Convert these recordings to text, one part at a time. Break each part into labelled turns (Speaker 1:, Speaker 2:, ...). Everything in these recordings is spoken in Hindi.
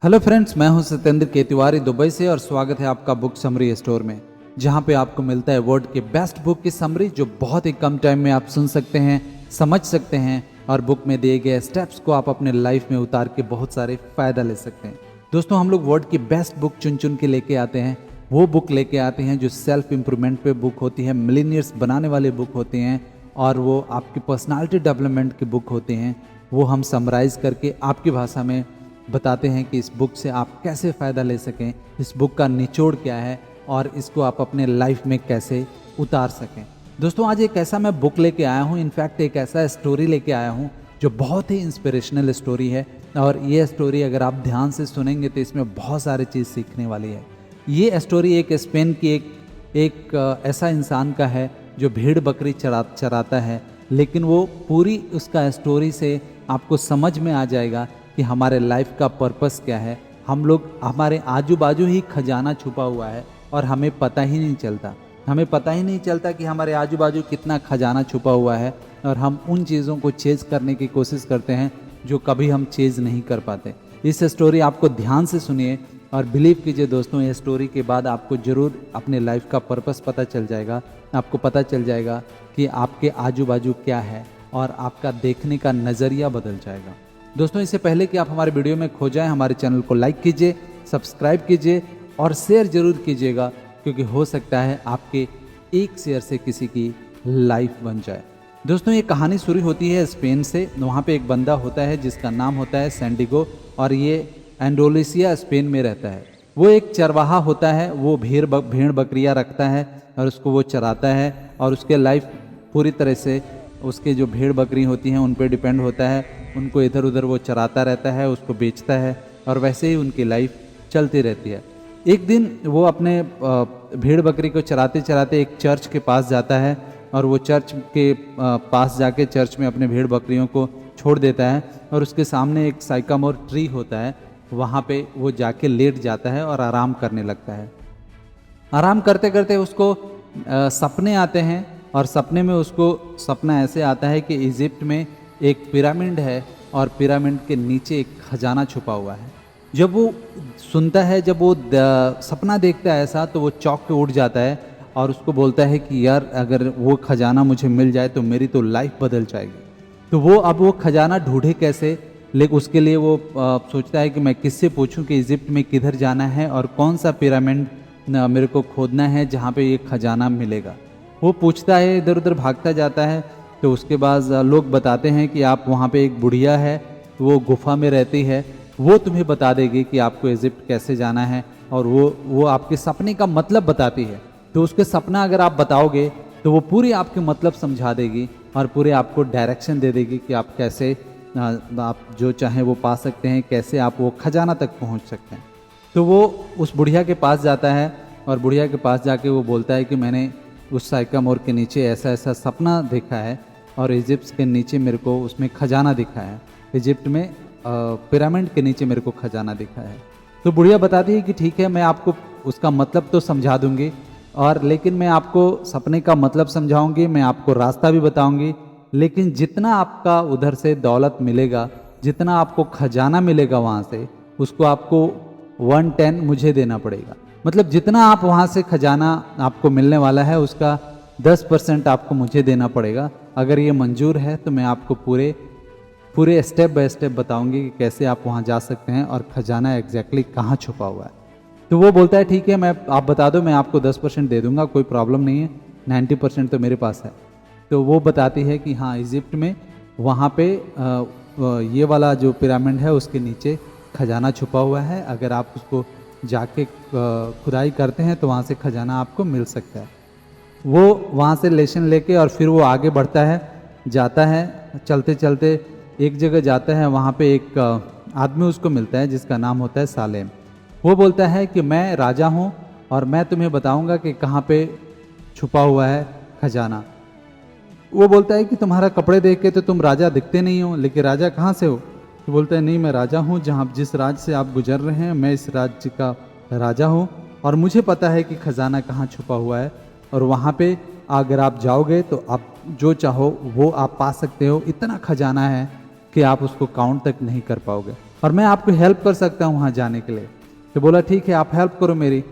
Speaker 1: हेलो फ्रेंड्स, मैं हूं सत्येंद्र के तिवारी दुबई से और स्वागत है आपका बुक समरी स्टोर में, जहां पे आपको मिलता है वर्ल्ड के बेस्ट बुक की समरी जो बहुत ही कम टाइम में आप सुन सकते हैं, समझ सकते हैं और बुक में दिए गए स्टेप्स को आप अपने लाइफ में उतार के बहुत सारे फायदा ले सकते हैं। दोस्तों, हम लोग वर्ल्ड की बेस्ट बुक चुन चुन के लेके आते हैं। वो बुक लेके आते हैं जो सेल्फ इम्प्रूवमेंट पे बुक होती है, मिलीनियर्स बनाने वाले बुक होते हैं और वो आपकी पर्सनालिटी डेवलपमेंट की बुक होते हैं। वो हम समराइज करके आपकी भाषा में बताते हैं कि इस बुक से आप कैसे फ़ायदा ले सकें, इस बुक का निचोड़ क्या है और इसको आप अपने लाइफ में कैसे उतार सकें। दोस्तों, आज एक ऐसा मैं बुक लेके आया हूँ, इनफैक्ट एक ऐसा स्टोरी लेके आया हूँ जो बहुत ही इंस्पिरेशनल स्टोरी है और ये स्टोरी अगर आप ध्यान से सुनेंगे तो इसमें बहुत सारी चीज़ सीखने वाली है। ये स्टोरी एक स्पेन की एक ऐसा इंसान का है जो भेड़ बकरी चराता है, लेकिन वो पूरी उसका स्टोरी से आपको समझ में आ जाएगा कि हमारे लाइफ का पर्पस क्या है। हम लोग, हमारे आजू बाजू ही खजाना छुपा हुआ है और हमें पता ही नहीं चलता। हमें पता ही नहीं चलता कि हमारे आजू बाजू कितना खजाना छुपा हुआ है और हम उन चीज़ों को चेज़ करने की कोशिश करते हैं जो कभी हम चेज़ नहीं कर पाते। इस स्टोरी आपको ध्यान से सुनिए और बिलीव कीजिए दोस्तों, ये स्टोरी के बाद आपको ज़रूर अपने लाइफ का पर्पस पता चल जाएगा। आपको पता चल जाएगा कि आपके आजू बाजू क्या है और आपका देखने का नज़रिया बदल जाएगा। दोस्तों, इससे पहले कि आप हमारे वीडियो में खो जाएं, हमारे चैनल को लाइक कीजिए, सब्सक्राइब कीजिए और शेयर जरूर कीजिएगा, क्योंकि हो सकता है आपके एक शेयर से किसी की लाइफ बन जाए। दोस्तों, ये कहानी शुरू होती है स्पेन से। वहाँ पे एक बंदा होता है जिसका नाम होता है सैंडिगो और ये एंडोनेशिया स्पेन में रहता है। वो एक चरवाहा होता है, वो भेड़ बकरियाँ रखता है और उसको वो चराता है और उसके लाइफ पूरी तरह से उसके जो भेड़ बकरी होती हैं उन पर डिपेंड होता है। उनको इधर उधर वो चराता रहता है, उसको बेचता है और वैसे ही उनकी लाइफ चलती रहती है। एक दिन वो अपने भेड़ बकरी को चराते चराते एक चर्च के पास जाता है और वो चर्च के पास जाके चर्च में अपने भेड़ बकरियों को छोड़ देता है और उसके सामने एक साइकामोर ट्री होता है, वहाँ पे वो जाके लेट जाता है और आराम करने लगता है। आराम करते करते उसको सपने आते हैं और सपने में उसको सपना ऐसे आता है कि इजिप्ट में एक पिरामिड है और पिरामिड के नीचे एक खजाना छुपा हुआ है। जब वो सुनता है, जब वो सपना देखता है ऐसा, तो वो चौंक के उठ जाता है और उसको बोलता है कि यार, अगर वो खजाना मुझे मिल जाए तो मेरी तो लाइफ बदल जाएगी। तो वो खजाना ढूंढे कैसे, लेकिन उसके लिए वो सोचता है कि मैं किससे पूछूं कि इजिप्ट में किधर जाना है और कौन सा पिरामिड मेरे को खोदना है जहाँ पे ये खजाना मिलेगा। वो पूछता है, इधर उधर भागता जाता है। तो उसके बाद लोग बताते हैं कि आप वहाँ पे एक बुढ़िया है, वो गुफा में रहती है, वो तुम्हें बता देगी कि आपको इजिप्ट कैसे जाना है और वो आपके सपने का मतलब बताती है। तो उसके सपना अगर आप बताओगे तो वो पूरी आपके मतलब समझा देगी और पूरे आपको डायरेक्शन दे देगी कि आप कैसे आप जो चाहें वो पा सकते हैं, कैसे आप वो खजाना तक पहुँच सकते हैं। तो वो उस बुढ़िया के पास जाता है और बुढ़िया के पास जाके वो बोलता है कि मैंने उस साइकामोर के नीचे ऐसा ऐसा सपना देखा है और इजिप्ट के नीचे मेरे को उसमें खजाना दिखा है। इजिप्ट में पिरामिड के नीचे मेरे को खजाना दिखा है। तो बुढ़िया बताती है कि ठीक है, मैं आपको उसका मतलब तो समझा दूंगी और लेकिन मैं आपको सपने का मतलब समझाऊंगी, मैं आपको रास्ता भी बताऊंगी, लेकिन जितना आपका उधर से दौलत मिलेगा, जितना आपको खजाना मिलेगा वहाँ से, उसको आपको 1/10 मुझे देना पड़ेगा। मतलब जितना आप वहाँ से खजाना आपको मिलने वाला है उसका 10% आपको मुझे देना पड़ेगा। अगर ये मंजूर है तो मैं आपको पूरे स्टेप बाय स्टेप बताऊंगी कि कैसे आप वहाँ जा सकते हैं और खजाना एग्जैक्टली कहाँ छुपा हुआ है। तो वो बोलता है ठीक है, मैं आप बता दो, मैं आपको 10% दे दूंगा, कोई प्रॉब्लम नहीं है, 90% तो मेरे पास है। तो वो बताती है कि हाँ, इजिप्ट में वहाँ पे ये वाला जो पिरामिड है उसके नीचे खजाना छुपा हुआ है। अगर आप उसको जाके खुदाई करते हैं तो वहाँ से खजाना आपको मिल सकता है। वो वहाँ से लेसन लेके और फिर वो आगे बढ़ता है, जाता है, चलते चलते एक जगह जाता है। वहाँ पे एक आदमी उसको मिलता है जिसका नाम होता है सालेम। वो बोलता है कि मैं राजा हूँ और मैं तुम्हें बताऊँगा कि कहाँ पे छुपा हुआ है खजाना। वो बोलता है कि तुम्हारा कपड़े देख के तो तुम राजा दिखते नहीं हो, लेकिन राजा कहाँ से हो? तो बोलता है नहीं, मैं राजा हूँ, जहाँ जिस राज्य से आप गुजर रहे हैं मैं इस राज्य का राजा हूँ और मुझे पता है कि खजाना कहाँ छुपा हुआ है और वहाँ पे अगर आप जाओगे तो आप जो चाहो वो आप पा सकते हो। इतना खजाना है कि आप उसको काउंट तक नहीं कर पाओगे। और मैं आपको हेल्प कर सकता हूँ वहाँ जाने के लिए। तो बोला ठीक है, आप हेल्प करो मेरी।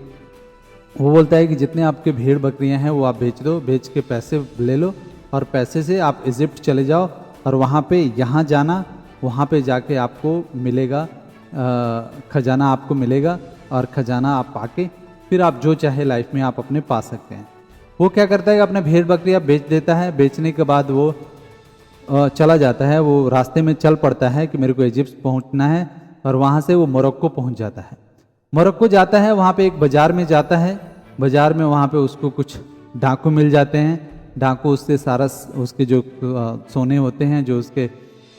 Speaker 1: वो बोलता है कि जितने आपके भेड़ बकरियां हैं वो आप बेच दो, बेच के पैसे ले लो और पैसे से आप इजिप्ट चले जाओ और वहाँ पे यहाँ जाना, वहाँ पे जाके आपको मिलेगा खजाना, आपको मिलेगा और खजाना आप पाके फिर आप जो चाहे लाइफ में आप अपने पा सकते हैं। वो क्या करता है कि अपने भेड़ बकरियां बेच देता है। बेचने के बाद वो चला जाता है, वो रास्ते में चल पड़ता है कि मेरे को इजिप्ट पहुंचना है और वहाँ से वो मोरक्को पहुंच जाता है। मोरक्को जाता है, वहाँ पे एक बाज़ार में जाता है। बाज़ार में वहाँ पे उसको कुछ डाकू मिल जाते हैं। डाकू उससे सारा उसके जो सोने होते हैं, जो उसके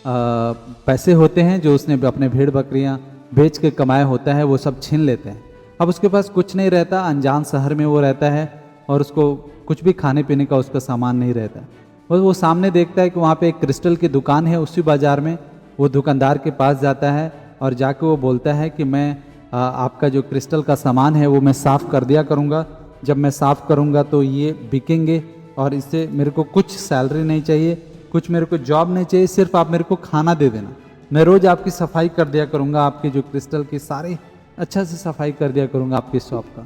Speaker 1: पैसे होते हैं, जो उसने अपने भेड़ बकरियाँ बेच के कमाया होता है, वो सब छीन लेते हैं। अब उसके पास कुछ नहीं रहता, अनजान शहर में वो रहता है और उसको कुछ भी खाने पीने का उसका सामान नहीं रहता। और वो सामने देखता है कि वहाँ पे एक क्रिस्टल की दुकान है। उसी बाज़ार में वो दुकानदार के पास जाता है और जाके वो बोलता है कि मैं आपका जो क्रिस्टल का सामान है वो मैं साफ़ कर दिया करूँगा। जब मैं साफ़ करूँगा तो ये बिकेंगे और इससे मेरे को कुछ सैलरी नहीं चाहिए, कुछ मेरे को जॉब नहीं चाहिए, सिर्फ आप मेरे को खाना दे देना। मैं रोज़ आपकी सफाई कर दिया करूँगा, आपकी जो क्रिस्टल की सारी अच्छा से सफाई कर दिया करूँगा आपकी शॉप का।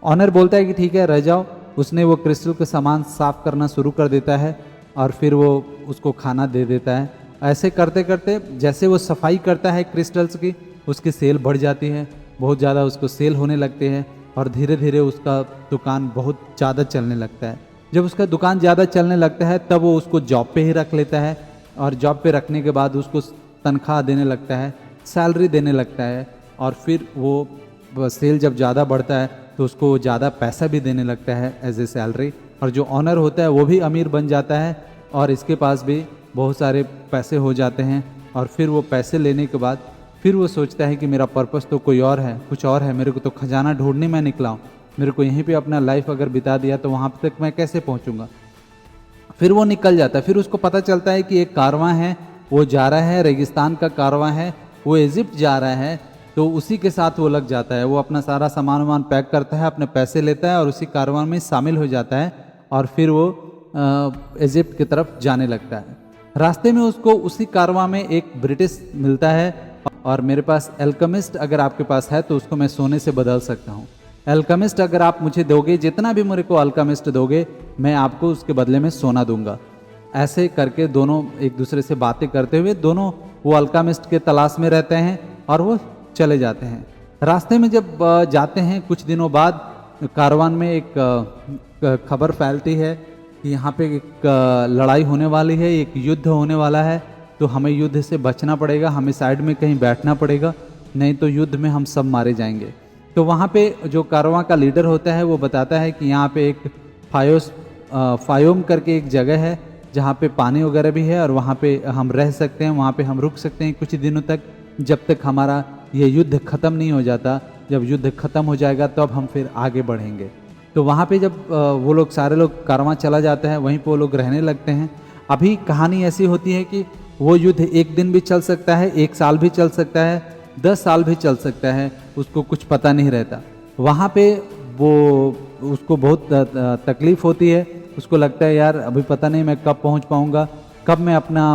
Speaker 1: ऑनर बोलता है कि ठीक है, रह जाओ। उसने वो क्रिस्टल का सामान साफ़ करना शुरू कर देता है और फिर वो उसको खाना दे देता है। ऐसे करते करते जैसे वो सफाई करता है क्रिस्टल्स की, उसकी सेल बढ़ जाती है, बहुत ज़्यादा उसको सेल होने लगते हैं और धीरे धीरे उसका दुकान बहुत ज़्यादा चलने लगता है। जब उसका दुकान ज़्यादा चलने लगता है तब वो उसको जॉब पे ही रख लेता है और जॉब पे रखने के बाद उसको तनख्वाह देने लगता है, सैलरी देने लगता है और फिर वो सेल जब ज़्यादा बढ़ता है तो उसको ज़्यादा पैसा भी देने लगता है एज ए सैलरी। और जो ऑनर होता है वो भी अमीर बन जाता है और इसके पास भी बहुत सारे पैसे हो जाते हैं। और फिर वो पैसे लेने के बाद फिर वो सोचता है कि मेरा पर्पस तो कोई और है, कुछ और है, मेरे को तो खजाना ढूंढने में निकला हूँ, मेरे को यहीं पे अपना लाइफ अगर बिता दिया तो वहाँ तक मैं कैसे पहुँचूँगा। फिर वो निकल जाता है। फिर उसको पता चलता है कि एक कारवां है, वो जा रहा है, रेगिस्तान का कारवां है, वो इजिप्ट जा रहा है। तो उसी के साथ वो लग जाता है। वो अपना सारा सामान वामान पैक करता है, अपने पैसे लेता है और उसी कारवां में शामिल हो जाता है और फिर वो इजिप्ट की तरफ जाने लगता है। रास्ते में उसको उसी कारवां में एक ब्रिटिश मिलता है और मेरे पास एल्केमिस्ट अगर आपके पास है तो उसको मैं सोने से बदल सकता हूँ। एल्केमिस्ट अगर आप मुझे दोगे, जितना भी मेरे को अल्केमिस्ट दोगे, मैं आपको उसके बदले में सोना दूंगा। ऐसे करके दोनों एक दूसरे से बातें करते हुए दोनों वो अल्केमिस्ट के तलाश में रहते हैं और वो चले जाते हैं। रास्ते में जब जाते हैं कुछ दिनों बाद कारवान में एक खबर फैलती है कि यहाँ पे एक लड़ाई होने वाली है, एक युद्ध होने वाला है, तो हमें युद्ध से बचना पड़ेगा, हमें साइड में कहीं बैठना पड़ेगा, नहीं तो युद्ध में हम सब मारे जाएंगे। तो वहाँ पे जो कारवां का लीडर होता है वो बताता है कि यहाँ पे एक फायोम करके एक जगह है जहाँ पे पानी वगैरह भी है और वहाँ पे हम रह सकते हैं, वहाँ पे हम रुक सकते हैं कुछ दिनों तक, जब तक हमारा ये युद्ध ख़त्म नहीं हो जाता। जब युद्ध ख़त्म हो जाएगा तब तो हम फिर आगे बढ़ेंगे। तो वहाँ पे जब वो लोग सारे लोग कारवां चला जाता है, वहीं पे वो लोग रहने लगते हैं। अभी कहानी ऐसी होती है कि वो युद्ध एक दिन भी चल सकता है, एक साल भी चल सकता है, 10 साल भी चल सकता है, उसको कुछ पता नहीं रहता। वहाँ पे वो उसको बहुत तकलीफ़ होती है, उसको लगता है यार अभी पता नहीं मैं कब पहुँच पाऊँगा, कब मैं अपना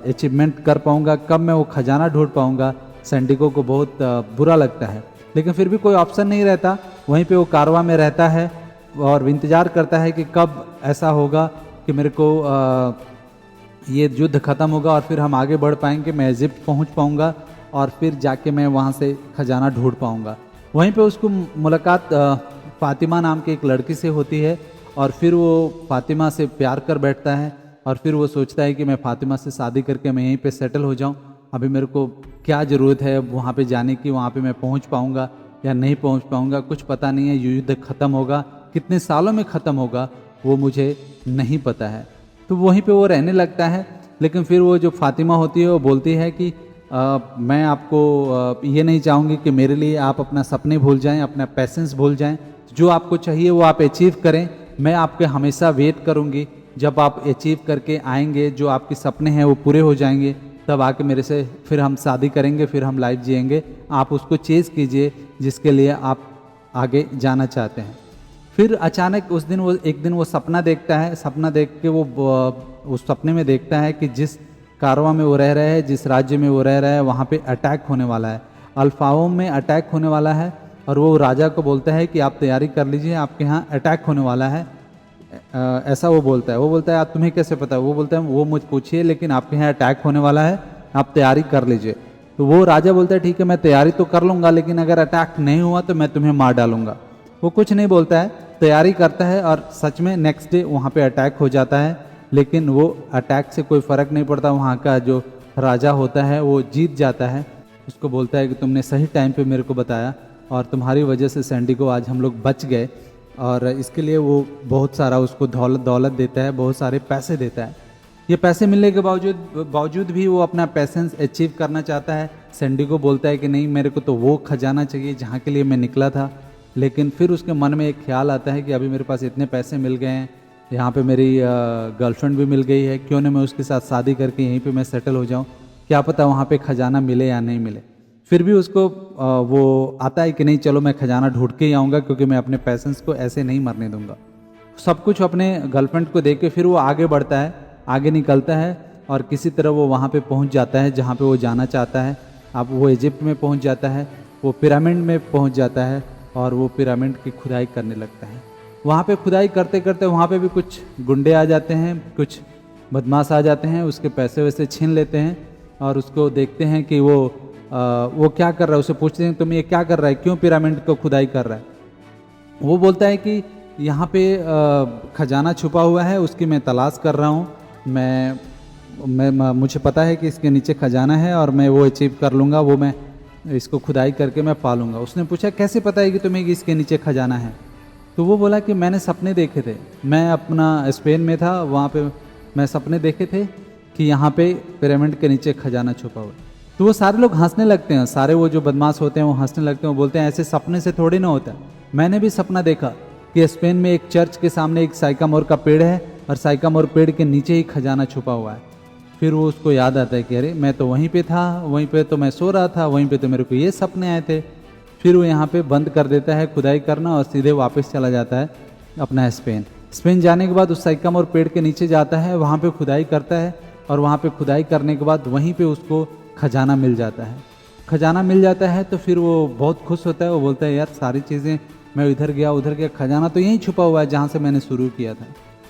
Speaker 1: अचीवमेंट कर पाऊँगा, कब मैं वो खजाना ढूंढ पाऊँगा। सैंडिको को बहुत बुरा लगता है, लेकिन फिर भी कोई ऑप्शन नहीं रहता। वहीं पे वो कारवां में रहता है और इंतज़ार करता है कि कब ऐसा होगा कि मेरे को ये युद्ध ख़त्म होगा और फिर हम आगे बढ़ पाएंगे, मैं इजिप्ट पहुंच पाऊंगा और फिर जाके मैं वहां से खजाना ढूंढ पाऊंगा। वहीं पे उसको मुलाकात फातिमा नाम की एक लड़की से होती है और फिर वो फातिमा से प्यार कर बैठता है और फिर वो सोचता है कि मैं फातिमा से शादी करके मैं यहीं पे सेटल हो जाऊं। अभी मेरे को क्या ज़रूरत है वहाँ पे जाने की, वहाँ पे मैं पहुँच पाऊँगा या नहीं पहुँच पाऊँगा कुछ पता नहीं है। युद्ध ख़त्म होगा, कितने सालों में ख़त्म होगा वो मुझे नहीं पता है। तो वहीं पे वो रहने लगता है। लेकिन फिर वो जो फातिमा होती है वो बोलती है कि मैं आपको ये नहीं चाहूँगी कि मेरे लिए आप अपना सपने भूल जाएं, अपना पैसेंस भूल जाएं। जो आपको चाहिए वो आप अचीव करें, मैं आपके हमेशा वेट करूँगी। जब आप अचीव करके आएंगे, जो आपके सपने हैं वो पूरे हो जाएंगे, तब आके मेरे से फिर हम शादी करेंगे, फिर हम लाइफ जिएंगे। आप उसको चेज़ कीजिए जिसके लिए आप आगे जाना चाहते हैं। फिर अचानक उस दिन वो सपना देखता है। सपना देख के वो उस सपने में देखता है कि जिस कारवा में वो रह रहा है, जिस राज्य में वो रह रहा है वहाँ पे अटैक होने वाला है, अल्फाओम में अटैक होने वाला है। और वो राजा को बोलता है कि आप तैयारी कर लीजिए, आपके यहाँ अटैक होने वाला है। ऐसा वो बोलता है। वो बोलता है आप तुम्हें कैसे पता है? वो बोलता है वो मुझ पूछिए, लेकिन आपके यहाँ अटैक होने वाला है, आप तैयारी कर लीजिए। तो वो राजा बोलता है ठीक है मैं तैयारी तो कर लूँगा, लेकिन अगर अटैक नहीं हुआ तो मैं तुम्हें मार डालूंगा। वो कुछ नहीं बोलता है, तैयारी करता है और सच में नेक्स्ट डे वहाँ पे अटैक हो जाता है। लेकिन वो अटैक से कोई फ़र्क नहीं पड़ता, वहाँ का जो राजा होता है वो जीत जाता है। उसको बोलता है कि तुमने सही टाइम पे मेरे को बताया और तुम्हारी वजह से सैंडिगो आज हम लोग बच गए। और इसके लिए वो बहुत सारा उसको दौलत देता है, बहुत सारे पैसे देता है। ये पैसे मिलने के बावजूद भी वो अपना पैसेंस अचीव करना चाहता है। सैंडिगो बोलता है कि नहीं, मेरे को तो वो खजाना चाहिए जहाँ के लिए मैं निकला था। लेकिन फिर उसके मन में एक ख्याल आता है कि अभी मेरे पास इतने पैसे मिल गए हैं, यहाँ पे मेरी गर्लफ्रेंड भी मिल गई है, क्यों ना मैं उसके साथ शादी करके यहीं पे मैं सेटल हो जाऊँ, क्या पता वहाँ पे खजाना मिले या नहीं मिले। फिर भी उसको वो आता है कि नहीं चलो मैं खजाना ढूंढ के ही आऊँगा, क्योंकि मैं अपने पैसेंस को ऐसे नहीं मरने दूंगा। सब कुछ अपने गर्लफ्रेंड को दे के फिर वो आगे बढ़ता है, आगे निकलता है और किसी तरह वो वहाँ पे पहुँच जाता है जहाँ पे वो जाना चाहता है। अब वो इजिप्ट में पहुँच जाता है, वो पिरामिड में पहुँच जाता है और वो पिरामिड की खुदाई करने लगता है। वहाँ पे खुदाई करते करते वहाँ पे भी कुछ गुंडे आ जाते हैं, कुछ बदमाश आ जाते हैं, उसके पैसे वैसे छीन लेते हैं और उसको देखते हैं कि वो क्या कर रहा है। उसे पूछते हैं तुम ये क्या कर रहा है, क्यों पिरामिड को खुदाई कर रहा है? वो बोलता है कि यहाँ पे खजाना छुपा हुआ है, उसकी मैं तलाश कर रहा हूँ। मुझे पता है कि इसके नीचे खजाना है और मैं वो अचीव कर लूँगा, वो मैं इसको खुदाई करके मैं पालूंगा। उसने पूछा कैसे पता है कि तुम्हें कि इसके नीचे खजाना है? तो वो बोला कि मैंने सपने देखे थे, मैं अपना स्पेन में था, वहाँ पे मैं सपने देखे थे कि यहाँ पे पिरामिड के नीचे खजाना छुपा हुआ है। तो वो सारे लोग हंसने लगते हैं, सारे वो जो बदमाश होते हैं वो हंसने लगते हैं, वो बोलते हैं ऐसे सपने से थोड़ी ना होता है। मैंने भी सपना देखा कि स्पेन में एक चर्च के सामने एक साइकामोर का पेड़ है और साइकामोर पेड़ के नीचे ही खजाना छुपा हुआ है। फिर वो उसको याद आता है कि अरे मैं तो वहीं पे था, वहीं पे तो मैं सो रहा था, वहीं पे तो मेरे को ये सपने आए थे। फिर वो यहाँ पे बंद कर देता है खुदाई करना और सीधे वापस चला जाता है अपना स्पेन जाने के बाद उस साइकामोर पेड़ के नीचे जाता है, वहाँ पे खुदाई करता है और वहाँ पे खुदाई करने के बाद वहीं पे उसको खजाना मिल जाता है। खजाना मिल जाता है तो फिर वो बहुत खुश होता है, वो बोलता है यार सारी चीज़ें, मैं इधर गया, खजाना तो यहीं छुपा हुआ है जहाँ से मैंने शुरू किया था।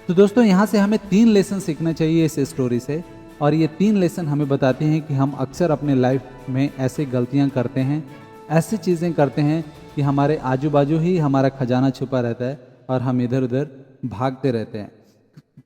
Speaker 1: तो दोस्तों यहाँ से हमें 3 लेसन सीखना चाहिए इस स्टोरी से, और ये 3 लेसन हमें बताते हैं कि हम अक्सर अपने लाइफ में ऐसे गलतियाँ करते हैं, ऐसी चीज़ें करते हैं कि हमारे आजू बाजू ही हमारा खजाना छुपा रहता है और हम इधर उधर भागते रहते हैं।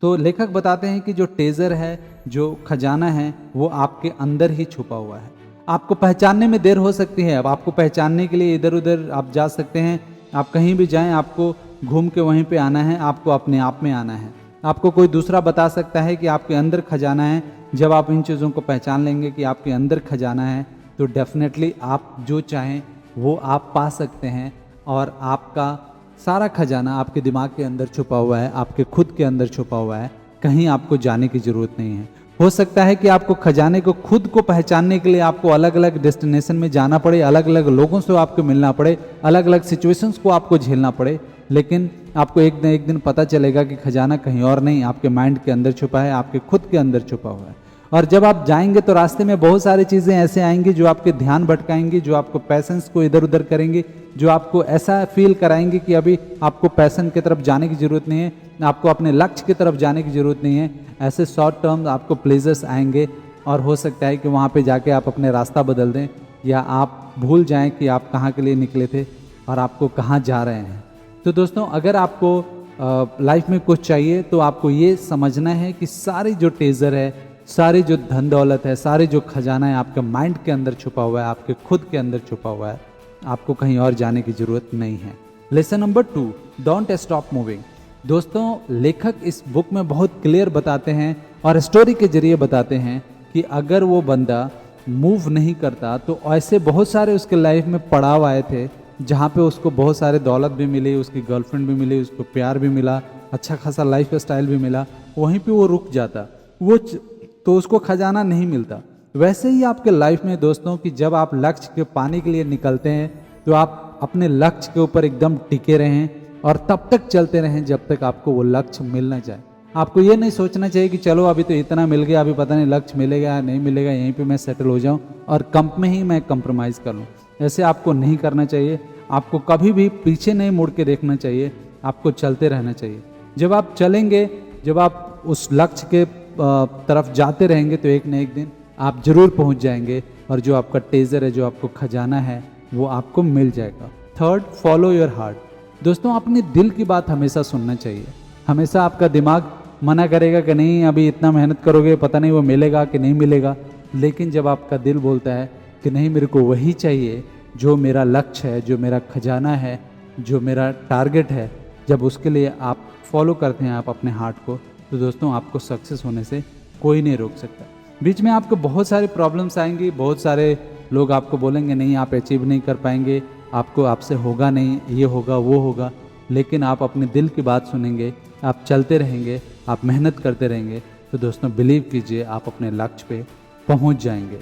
Speaker 1: तो लेखक बताते हैं कि जो ट्रेजर है, जो खजाना है, वो आपके अंदर ही छुपा हुआ है। आपको पहचानने में देर हो सकती है, अब आपको पहचानने के लिए इधर उधर आप जा सकते हैं, आप कहीं भी जाएं आपको घूम के वहीं पे आना है, आपको अपने आप में आना है। आपको कोई दूसरा बता सकता है कि आपके अंदर खजाना है। जब आप इन चीज़ों को पहचान लेंगे कि आपके अंदर खजाना है, तो डेफिनेटली आप जो चाहें वो आप पा सकते हैं और आपका सारा खजाना आपके दिमाग के अंदर छुपा हुआ है, आपके खुद के अंदर छुपा हुआ है, कहीं आपको जाने की ज़रूरत नहीं है। हो सकता है कि आपको खजाने को खुद को पहचानने के लिए आपको अलग अलग डेस्टिनेशन में जाना पड़े, अलग अलग लोगों से आपको मिलना पड़े, अलग अलग सिचुएशंस को आपको झेलना पड़े, लेकिन आपको एक दिन पता चलेगा कि खजाना कहीं और नहीं, आपके माइंड के अंदर छुपा है, आपके खुद के अंदर छुपा हुआ है। और जब आप जाएंगे तो रास्ते में बहुत सारी चीज़ें ऐसे आएंगी जो आपके ध्यान भटकाएंगी, जो आपको पैसेंस को इधर उधर करेंगे, जो आपको ऐसा फील कराएंगे कि अभी आपको पैसन की तरफ जाने की ज़रूरत नहीं है, आपको अपने लक्ष्य की तरफ जाने की ज़रूरत नहीं है। ऐसे शॉर्ट टर्म आपको प्लेजर्स आएंगे और हो सकता है कि वहाँ पे जाके आप अपने रास्ता बदल दें या आप भूल जाएं कि आप कहाँ के लिए निकले थे और आपको कहाँ जा रहे हैं। तो दोस्तों, अगर आपको लाइफ में कुछ चाहिए तो आपको ये समझना है कि सारी जो ट्रेजर है, सारी जो धन दौलत है, सारे जो खजाना है आपके माइंड के अंदर छुपा हुआ है, आपके खुद के अंदर छुपा हुआ है, आपको कहीं और जाने की ज़रूरत नहीं है। Lesson number 2, don't stop moving. दोस्तों, लेखक इस बुक में बहुत क्लियर बताते हैं और स्टोरी के जरिए बताते हैं कि अगर वो बंदा मूव नहीं करता तो ऐसे बहुत सारे उसके लाइफ में पड़ाव आए थे जहाँ पे उसको बहुत सारे दौलत भी मिली, उसकी गर्लफ्रेंड भी मिली, उसको प्यार भी मिला, अच्छा खासा लाइफ स्टाइल भी मिला, वहीं पे वो रुक जाता, वो तो उसको खजाना नहीं मिलता। वैसे ही आपके लाइफ में दोस्तों कि जब आप लक्ष्य के पाने के लिए निकलते हैं तो आप अपने लक्ष्य के ऊपर एकदम टिके रहें और तब तक चलते रहें जब तक आपको वो लक्ष्य मिल ना जाए। आपको ये नहीं सोचना चाहिए कि चलो अभी तो इतना मिल गया, अभी पता नहीं लक्ष्य मिलेगा या नहीं मिलेगा, यहीं पे मैं सेटल हो जाऊं और कंप में ही मैं कंप्रोमाइज़ कर लूं। ऐसे आपको नहीं करना चाहिए। आपको कभी भी पीछे नहीं मुड़ के देखना चाहिए, आपको चलते रहना चाहिए। जब आप चलेंगे, जब आप उस लक्ष्य के तरफ जाते रहेंगे तो एक न एक दिन आप जरूर पहुंच जाएंगे और जो आपका टेजर है, जो आपको खजाना है, वो आपको मिल जाएगा। Third, follow your heart. दोस्तों, अपने दिल की बात हमेशा सुनना चाहिए। हमेशा आपका दिमाग मना करेगा कि नहीं अभी इतना मेहनत करोगे पता नहीं वो मिलेगा कि नहीं मिलेगा, लेकिन जब आपका दिल बोलता है कि नहीं मेरे को वही चाहिए जो मेरा लक्ष्य है, जो मेरा खजाना है, जो मेरा टारगेट है, जब उसके लिए आप फॉलो करते हैं आप अपने हार्ट को, तो दोस्तों आपको सक्सेस होने से कोई नहीं रोक सकता। बीच में आपको बहुत सारे प्रॉब्लम्स आएंगी, बहुत सारे लोग आपको बोलेंगे नहीं आप अचीव नहीं कर पाएंगे, आपको आपसे होगा नहीं, ये होगा वो होगा, लेकिन आप अपने दिल की बात सुनेंगे, आप चलते रहेंगे, आप मेहनत करते रहेंगे, तो दोस्तों बिलीव कीजिए आप अपने लक्ष्य पे पहुंच जाएंगे।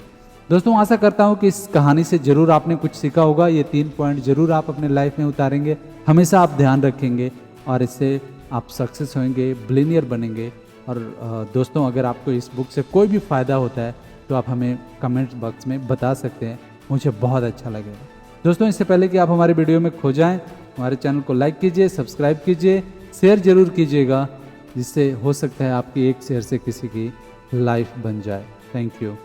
Speaker 1: दोस्तों, आशा करता हूं कि इस कहानी से जरूर आपने कुछ सीखा होगा। ये 3 पॉइंट जरूर आप अपने लाइफ में उतारेंगे, हमेशा आप ध्यान रखेंगे और इससे आप सक्सेस होंगे, बिलियनियर बनेंगे। और दोस्तों, अगर आपको इस बुक से कोई भी फ़ायदा होता है तो आप हमें कमेंट बॉक्स में बता सकते हैं, मुझे बहुत अच्छा लगेगा। दोस्तों, इससे पहले कि आप हमारे वीडियो में खो जाएं, हमारे चैनल को लाइक कीजिए, सब्सक्राइब कीजिए, शेयर जरूर कीजिएगा, जिससे हो सकता है आपकी एक शेयर से किसी की लाइफ बन जाए। Thank you.